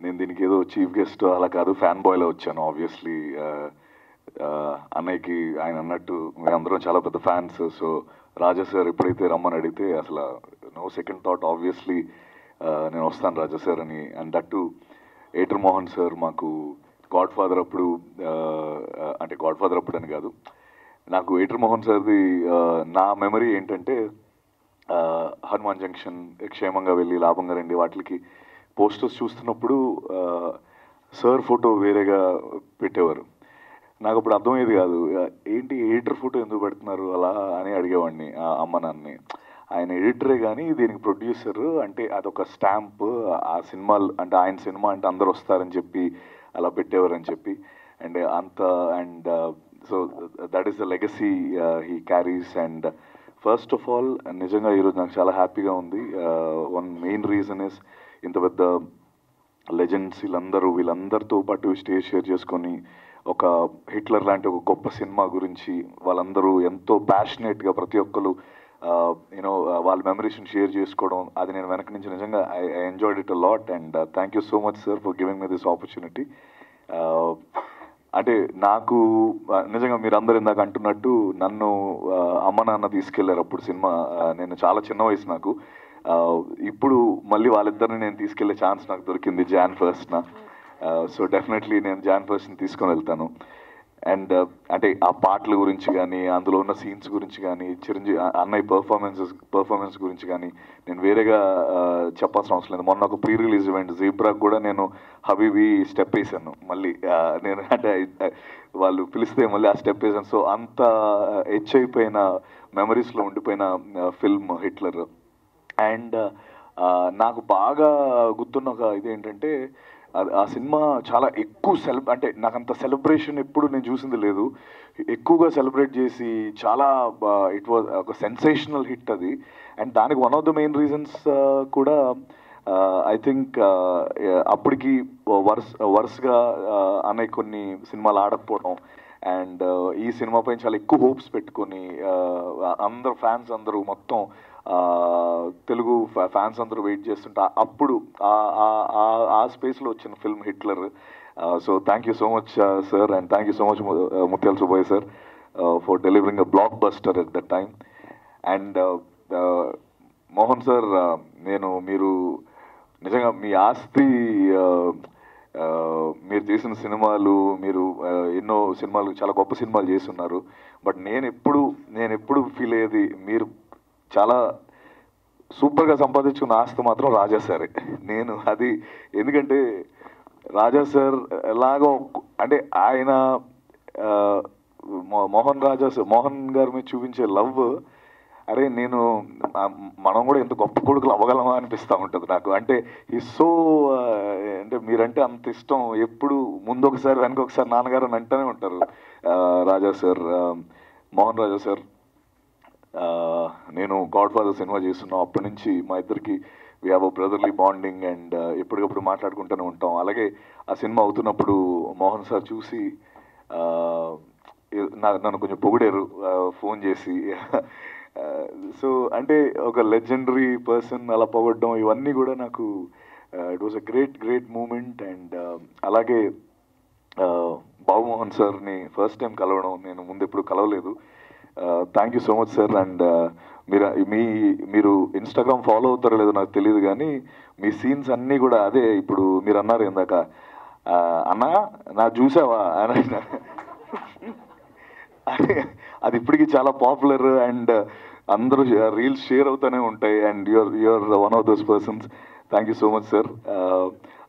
నేను దీనికి ఏదో చీఫ్ గెస్ట్ అలా కాదు, ఫ్యాన్ బాయ్లో వచ్చాను. ఆబ్వియస్లీ అన్నయ్యకి ఆయన అన్నట్టు మేమందరం చాలా పెద్ద ఫ్యాన్స్. సో రాజా సార్ ఎప్పుడైతే రమ్మని అడిగితే అసలు నో సెకండ్ థాట్, ఆబ్వియస్లీ నేను వస్తాను రాజా సార్ అని. And that Ather Mohan sir మాకు గాడ్ ఫాదర్ అప్పుడు, అంటే గాడ్ ఫాదర్ అప్పుడు అని కాదు, నాకు ఏటర్ మోహన్ సార్ది నా మెమరీ ఏంటంటే హనుమాన్ జంక్షన్ క్షేమంగా వెళ్ళి లాభంగా రండి వాటికి పోస్టర్స్ చూస్తున్నప్పుడు సార్ ఫోటో వేరేగా పెట్టేవారు. నాకు అప్పుడు అర్థమయ్యేది కాదు, ఏంటి ఎడిటర్ ఫోటో ఎందుకు పెడుతున్నారు అలా అని అడిగేవాడిని అమ్మ నాన్నని. ఆయన ఎడిటరే కానీ దీనికి ప్రొడ్యూసర్, అంటే అదొక స్టాంప్, ఆ సినిమాలు అంటే ఆయన సినిమా అంటే అందరు వస్తారని చెప్పి అలా పెట్టేవారని చెప్పి. అండ్ అంత and so that is the legacy he carries. And first of all నిజంగా ఈరోజు నాకు చాలా హ్యాపీగా ఉంది. వన్ మెయిన్ రీజన్ ఇస్ ఇంత పెద్ద లెజెండ్స్ వీళ్ళందరితో పాటు స్టేజ్ షేర్ చేసుకొని ఒక హిట్లర్ లాంటి ఒక గొప్ప సినిమా గురించి వాళ్ళందరూ ఎంతో ప్యాషనేట్గా ప్రతి ఒక్కరు యూనో వాళ్ళ మెమరీస్ని షేర్ చేసుకోవడం, అది నేను వెనక నుంచి నిజంగా I enjoyed it a lot. And thank you so much sir for giving me this opportunity. అంటే నాకు నిజంగా మీరందరూ ఇందాక అంటున్నట్టు నన్ను అమ్మ నాన్న తీసుకెళ్లారు అప్పుడు సినిమా, నేను చాలా చిన్న వయసు నాకు. ఇప్పుడు మళ్ళీ వాళ్ళిద్దరిని నేను తీసుకెళ్లే ఛాన్స్ నాకు దొరికింది Jan 1st. సో డెఫినెట్లీ నేను Jan 1st తీసుకొని వెళ్తాను. అండ్ అంటే ఆ పాటల గురించి కానీ అందులో ఉన్న సీన్స్ గురించి కానీ చిరంజీవి అన్నయ్య పర్ఫార్మెన్స్ గురించి కానీ నేను వేరేగా చెప్పాల్సిన అవసరం లేదు. మొన్న ఒక ప్రీ రిలీజ్ ఈవెంట్ జీబ్రాకి కూడా నేను హబీబీ స్టెప్ వేసాను మళ్ళీ. నేను అంటే వాళ్ళు పిలిస్తే మళ్ళీ ఆ స్టెప్ వేసాను. సో అంత హెచ్ అయిపోయిన మెమరీస్లో ఉండిపోయిన ఫిల్మ్ హిట్లర్. అండ్ నాకు బాగా గుర్తున్న ఒక ఇదేంటంటే ఆ సినిమా చాలా ఎక్కువ అంటే నాకు అంత సెలబ్రేషన్ ఎప్పుడు నేను చూసింది లేదు. ఎక్కువగా సెలబ్రేట్ చేసి చాలా ఇట్ వాజ్ ఒక సెన్సేషనల్ హిట్ అది. అండ్ దానికి one of the main reasons కూడా ఐ థింక్ అప్పటికి వరుసగా అనే కొన్ని సినిమాలు ఆడకపోవడం అండ్ ఈ సినిమా పైన చాలా ఎక్కువ హోప్స్ పెట్టుకొని అందరు ఫ్యాన్స్ అందరూ మొత్తం తెలుగు ఫ్యాన్స్ అందరూ వెయిట్ చేస్తుంటే అప్పుడు ఆ స్పేస్లో వచ్చిన film Hitler. So thank you so much sir, and thank you so much Mutyala Subbaiah sir for delivering a blockbuster at that time. And Mohan sir, మీరు నిజంగా మీ ఆస్తి, మీరు చేసిన సినిమాలు, మీరు ఎన్నో సినిమాలు చాలా గొప్ప సినిమాలు చేస్తున్నారు. బట్ నేను ఎప్పుడు ఫీల్ అయ్యేది మీరు చాలా సూపర్గా సంపాదించుకున్న ఆస్తి మాత్రం రాజా సారే. నేను అది ఎందుకంటే రాజా సార్ ఎలాగో అంటే ఆయన మోహన్ గారి మీద చూపించే లవ్, అరే మనం కూడా ఎంత గొప్ప కొడుకులు అవ్వగలమా అనిపిస్తూ ఉంటుంది నాకు. అంటే ఈ సో అంటే మీరంటే అంత ఇష్టం, ఎప్పుడు ముందు ఒకసారి వెనక ఒకసారి నాన్నగారు అని అంటూనే ఉంటారు రాజా సార్, మోహన్ రాజా సార్. నేను గాడ్ ఫాదర్ సినిమా చేస్తున్నాం, అప్పటి నుంచి మా ఇద్దరికి we have a brotherly bonding and ఎప్పటికప్పుడు మాట్లాడుకుంటూనే ఉంటాం. అలాగే ఆ సినిమా అవుతున్నప్పుడు మోహన్ సార్ చూసి నన్ను కొంచెం పొగిడారు ఫోన్ చేసి. సో అంటే ఒక లెజెండరీ పర్సన్ అలా పొగడడం ఇవన్నీ కూడా నాకు it was a great moment. And అలాగే బాబుమోహన్ సార్ని ఫస్ట్ టైం కలవడం, నేను ముందు ఎప్పుడు కలవలేదు. Thank you so much sir. And మీరు ఇన్స్టాగ్రామ్ ఫాలో అవుతారో లేదో నాకు తెలియదు కానీ మీ సీన్స్ అన్నీ కూడా అదే ఇప్పుడు మీరు అన్నారు ఇందాక, అన్నా నా చూసావా అని, అది ఇప్పటికీ చాలా పాపులర్ అండ్ అందరూ రీల్స్ షేర్ అవుతూనే ఉంటాయి. And you are one of those persons. Thank you so much sir.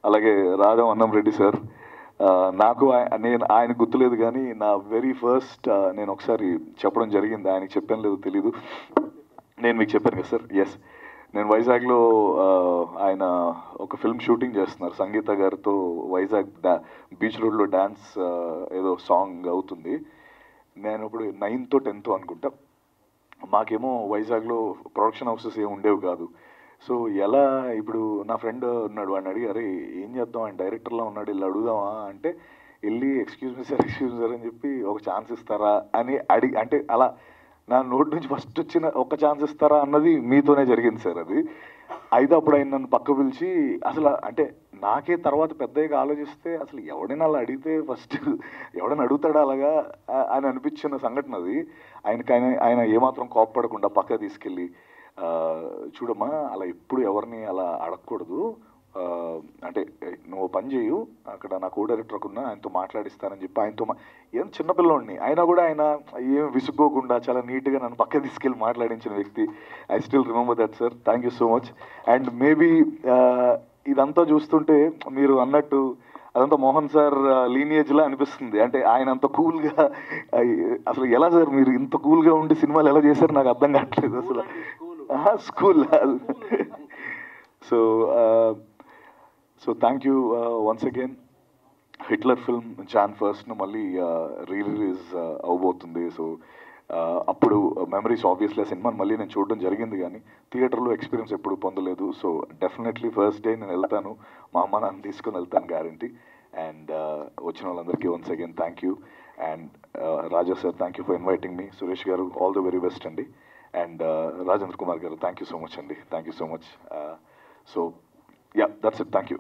అలాగే రాజా అన్నం రెడ్డి సార్, నాకు ఆయన గుర్తులేదు కానీ నా వెరీ ఫస్ట్ నేను ఒకసారి చెప్పడం జరిగింది, ఆయనకి చెప్పాను లేదో తెలీదు, నేను మీకు చెప్పాను కదా సార్. ఎస్, నేను వైజాగ్లో ఆయన ఒక ఫిల్మ్ షూటింగ్ చేస్తున్నారు సంగీత గారితో. వైజాగ్ బీచ్ రోడ్లో డ్యాన్స్ ఏదో సాంగ్ అవుతుంది. నేను ఇప్పుడు 9th 10th అనుకుంటా. మాకేమో వైజాగ్లో ప్రొడక్షన్ హౌసెస్ ఏమి ఉండేవి కాదు. సో ఎలా ఇప్పుడు నా ఫ్రెండ్ ఉన్నాడు, వాడిని అడిగి అరే ఏం చేద్దాం, ఆయన డైరెక్టర్లా ఉన్నాడు, వెళ్ళి అడుగుదామా అంటే వెళ్ళి ఎక్స్క్యూజ్ మీ సార్ అని చెప్పి ఒక ఛాన్స్ ఇస్తారా అని అంటే అలా నా నోటి నుంచి ఫస్ట్ వచ్చిన ఒక ఛాన్స్ ఇస్తారా అన్నది మీతోనే జరిగింది సార్. అది అయితే అప్పుడు ఆయన నన్ను పక్క పిలిచి అసలు అంటే నాకే తర్వాత పెద్దగా ఆలోచిస్తే అసలు ఎవడైనా అలా అడిగితే ఫస్ట్ ఎవడైనా అడుగుతాడా అలాగా అని అనిపించిన సంఘటన అది. ఆయన ఏమాత్రం కోప్పడకుండా పక్క తీసుకెళ్ళి చూడమ్మా అలా ఎప్పుడు ఎవరిని అలా అడగకూడదు, అంటే నువ్వు పని చేయు, అక్కడ నా కో డైరెక్టర్ ఉన్నా ఆయనతో మాట్లాడిస్తానని చెప్పి ఆయనతో ఏం చిన్నపిల్లోడిని అయినా కూడా ఆయన ఏం విసుక్కోకుండా చాలా నీట్గా నన్ను పక్క తీసుకెళ్ళి మాట్లాడించిన వ్యక్తి. I still remember that sir. Thank you so much. And maybe ఇదంతా చూస్తుంటే మీరు అన్నట్టు అదంతా మోహన్ సార్ లీనియేజ్లా అనిపిస్తుంది. అంటే ఆయన అంత కూల్గా, అసలు ఎలా సార్ మీరు ఇంత కూల్గా ఉండి సినిమాలు ఎలా చేశారు నాకు అర్థం కావట్లేదు అసలు. School. So thank you once again. Hitler film Jan 1st మళ్ళీ రిలీజ్ అవబోతుంది. సో అప్పుడు మెమరీస్ ఆబ్వియస్లీ ఆ సినిమాని మళ్ళీ నేను చూడడం జరిగింది, కానీ థియేటర్లో ఎక్స్పీరియన్స్ ఎప్పుడు పొందలేదు. సో డెఫినెట్లీ ఫస్ట్ డే నేను వెళ్తాను, మా అమ్మ నాన్న తీసుకొని వెళ్తాను గ్యారంటీ. అండ్ వచ్చిన వాళ్ళందరికీ once again thank you. And Raja sir thank you for inviting మీ. Suresh garu all the very best అండి. And Rajendra Kumar garu thank you so much అండి. Thank you so much. So yeah, that's it. Thank you.